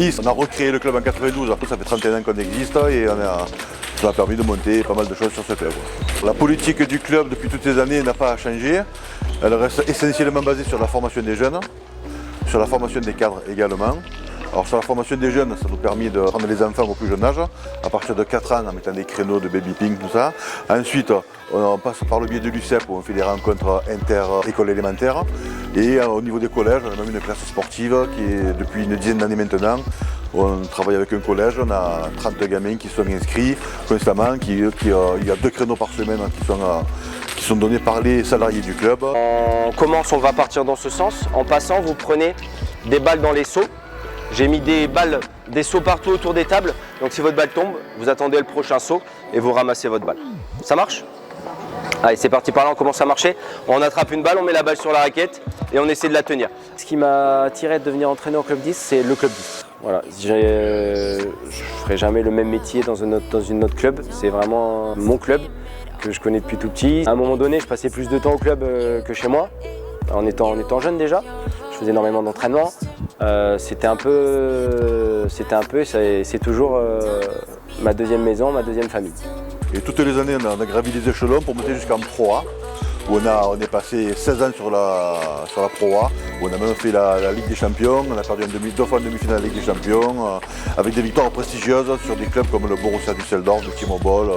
Nice, on a recréé le club en 92, après ça fait 31 ans qu'on existe et ça a permis de monter pas mal de choses sur ce club. La politique du club depuis toutes ces années n'a pas changé. Elle reste essentiellement basée sur la formation des jeunes, sur la formation des cadres également. Alors sur la formation des jeunes, ça nous permet de prendre les enfants au plus jeune âge, à partir de 4 ans en mettant des créneaux de baby ping, tout ça. Ensuite, on passe par le biais de l'UCEP où on fait des rencontres inter-écoles élémentaires. Et au niveau des collèges, on a même une classe sportive qui est depuis une dizaine d'années maintenant. On travaille avec un collège, on a 30 gamins qui sont inscrits constamment, il y a 2 créneaux par semaine qui sont donnés par les salariés du club. On commence, on va partir dans ce sens. En passant, vous prenez des balles dans les seaux. J'ai mis des seaux partout autour des tables. Donc si votre balle tombe, vous attendez le prochain seau et vous ramassez votre balle. Ça marche? Allez, c'est parti par là, on commence à marcher. On attrape une balle, on met la balle sur la raquette et on essaie de la tenir. Ce qui m'a attiré de devenir entraîneur au Club 10, c'est le Club 10. Voilà, je ne ferai jamais le même métier dans une autre club. C'est vraiment mon club que je connais depuis tout petit. À un moment donné, je passais plus de temps au club que chez moi, en étant jeune déjà. Je faisais énormément d'entraînement. C'était un peu, c'est toujours ma deuxième maison, ma deuxième famille. Et toutes les années, on a gravi les échelons pour monter jusqu'en Pro A, où on est passé 16 ans sur la Pro A, où on a même fait la Ligue des Champions, on a perdu 2 fois en demi-finale de la Ligue des Champions, avec des victoires prestigieuses sur des clubs comme le Borussia Düsseldorf, le T-Mobile.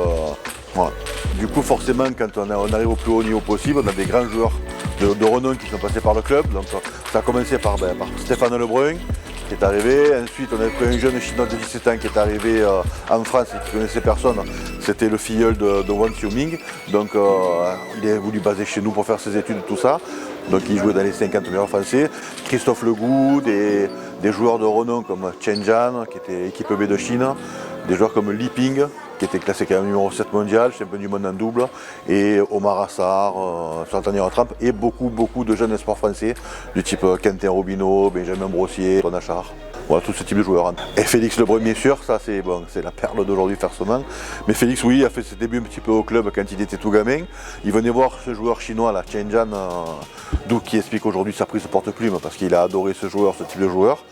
Voilà. Du coup, forcément, quand on arrive au plus haut niveau possible, on a des grands joueurs de renom qui sont passés par le club. Donc, ça a commencé par Stéphane Lebrun, qui est arrivé. Ensuite, on a pris un jeune chinois de 17 ans qui est arrivé en France et qui connaissait personne. C'était le filleul de Wang Xiuming. Donc, il est voulu baser chez nous pour faire ses études et tout ça. Donc, il jouait dans les 50 meilleurs français. Christophe Legout, des joueurs de renom comme Chen Jian, qui était équipe B de Chine. Des joueurs comme Li Ping, qui était classé quand même numéro 7 mondial, champion du monde en double, et Omar Assar, sur la dernière trempe, et beaucoup de jeunes espoirs français, du type Quentin Robineau, Benjamin Brossier, Ron Achard. Voilà, tout ce type de joueurs. Et Félix Lebrun, bien sûr, ça c'est la perle d'aujourd'hui, forcément. Mais Félix, oui, a fait ses débuts un petit peu au club quand il était tout gamin. Il venait voir ce joueur chinois, là, Chen Jian, d'où qui explique aujourd'hui sa prise porte-plume, parce qu'il a adoré ce type de joueur.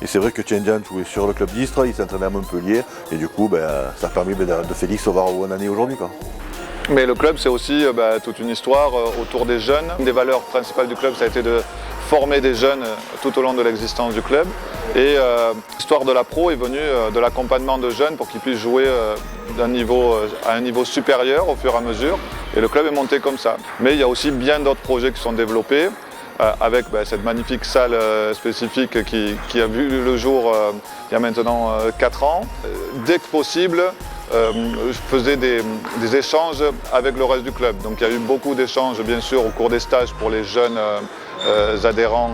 Et c'est vrai que Chen Jian jouait sur le club d'Istres, il s'entraînait à Montpellier, et du coup, ça a permis de Félix au voir où on en est aujourd'hui. Mais le club, c'est aussi toute une histoire autour des jeunes. Une des valeurs principales du club, ça a été de former des jeunes tout au long de l'existence du club. Et l'histoire de la pro est venue de l'accompagnement de jeunes pour qu'ils puissent jouer à un niveau supérieur au fur et à mesure. Et le club est monté comme ça. Mais il y a aussi bien d'autres projets qui sont développés. Avec cette magnifique salle spécifique qui a vu le jour il y a maintenant 4 ans. Dès que possible, je faisais des échanges avec le reste du club. Donc il y a eu beaucoup d'échanges bien sûr au cours des stages pour les jeunes adhérents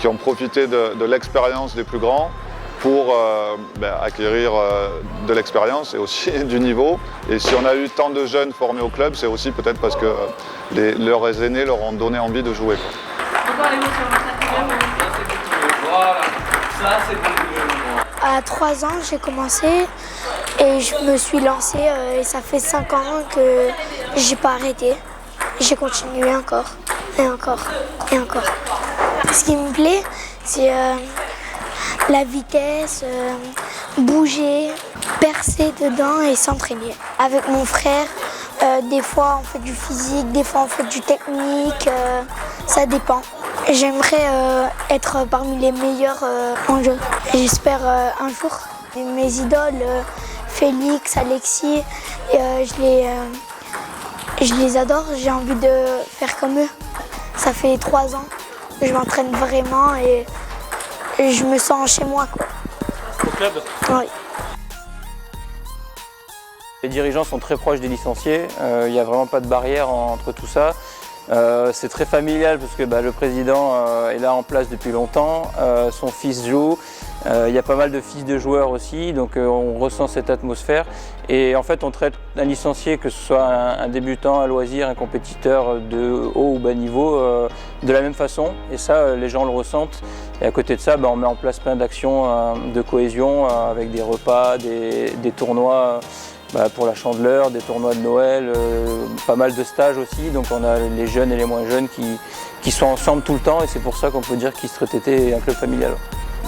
qui ont profité de l'expérience des plus grands pour acquérir de l'expérience et aussi du niveau. Et si on a eu tant de jeunes formés au club, c'est aussi peut-être parce que leurs aînés leur ont donné envie de jouer. À 3 ans, j'ai commencé et je me suis lancée et ça fait 5 ans que j'ai pas arrêté. J'ai continué encore et encore et encore. Ce qui me plaît, c'est la vitesse, bouger, percer dedans et s'entraîner. Avec mon frère, des fois on fait du physique, des fois on fait du technique, ça dépend. J'aimerais être parmi les meilleurs en jeu. J'espère un jour. Mes idoles, Félix, Alexis, je les adore, j'ai envie de faire comme eux. Ça fait 3 ans que je m'entraîne vraiment et je me sens chez moi. Au club? Oui. Les dirigeants sont très proches des licenciés, il n'y a vraiment pas de barrière entre tout ça. C'est très familial parce que le président est là en place depuis longtemps, son fils joue, il y a pas mal de fils de joueurs aussi, donc on ressent cette atmosphère. Et en fait on traite un licencié, que ce soit un débutant, un loisir, un compétiteur de haut ou bas niveau, de la même façon. Et ça, les gens le ressentent. Et à côté de ça, on met en place plein d'actions de cohésion avec des repas, des tournois. Pour la Chandeleur, des tournois de Noël, pas mal de stages aussi, donc on a les jeunes et les moins jeunes qui sont ensemble tout le temps et c'est pour ça qu'on peut dire qu'Istres TT est un club familial.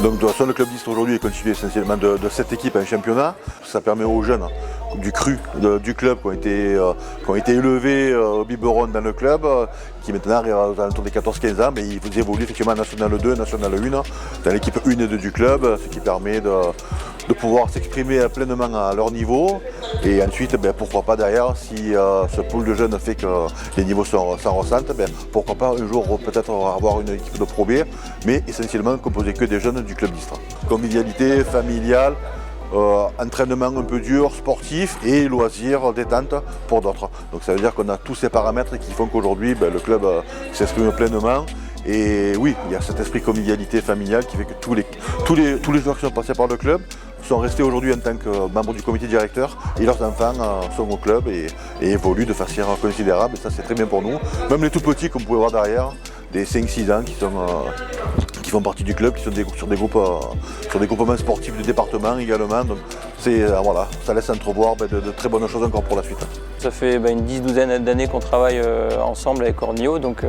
Donc de toute façon, le club d'Istres aujourd'hui est constitué essentiellement de 7 équipes en championnat. Ça permet aux jeunes du cru du club qui ont été élevés au biberon dans le club, qui maintenant arrivent aux alentours des 14-15 ans, mais ils évoluent effectivement en National 2, National 1, dans l'équipe 1 et 2 du club, ce qui permet de pouvoir s'exprimer pleinement à leur niveau. Et ensuite, pourquoi pas derrière, si ce pool de jeunes fait que les niveaux s'en ressentent, pourquoi pas un jour peut-être avoir une équipe de Pro B, mais essentiellement composée que des jeunes du club d'Istres. Convivialité, familiale, entraînement un peu dur, sportif et loisirs, détente pour d'autres. Donc ça veut dire qu'on a tous ces paramètres qui font qu'aujourd'hui le club s'exprime pleinement. Et oui, il y a cet esprit convivialité familiale qui fait que tous les joueurs qui sont passés par le club sont restés aujourd'hui en tant que membres du comité directeur et leurs enfants sont au club et évoluent de façon considérable. Et ça c'est très bien pour nous. Même les tout petits comme vous pouvez voir derrière, des 5-6 ans qui font partie du club, qui sont sur des groupements sportifs du département également. Donc voilà, ça laisse entrevoir de très bonnes choses encore pour la suite. Ça fait une 10-12 d'années qu'on travaille ensemble avec Cornio, donc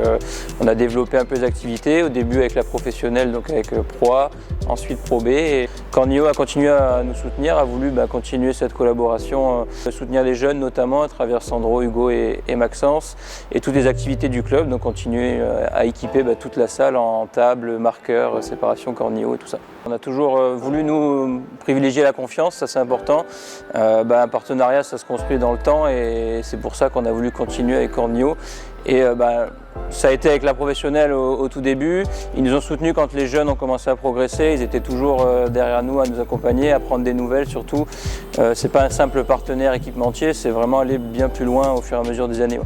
on a développé un peu les activités, au début avec la professionnelle, donc avec Pro A, ensuite Pro B. Et Cornio a continué à nous soutenir, a voulu continuer cette collaboration, soutenir les jeunes notamment à travers Sandro, Hugo et Maxence, et toutes les activités du club, donc continuer à équiper toute la salle en table, marqueurs, séparation Cornio et tout ça. On a toujours voulu nous privilégier la confiance, ça c'est important. Un partenariat ça se construit dans le temps et c'est pour ça qu'on a voulu continuer avec Cornio. Et ça a été avec la professionnelle au tout début. Ils nous ont soutenus quand les jeunes ont commencé à progresser. Ils étaient toujours derrière nous à nous accompagner, à prendre des nouvelles surtout. C'est pas un simple partenaire équipementier, c'est vraiment aller bien plus loin au fur et à mesure des années. Ouais.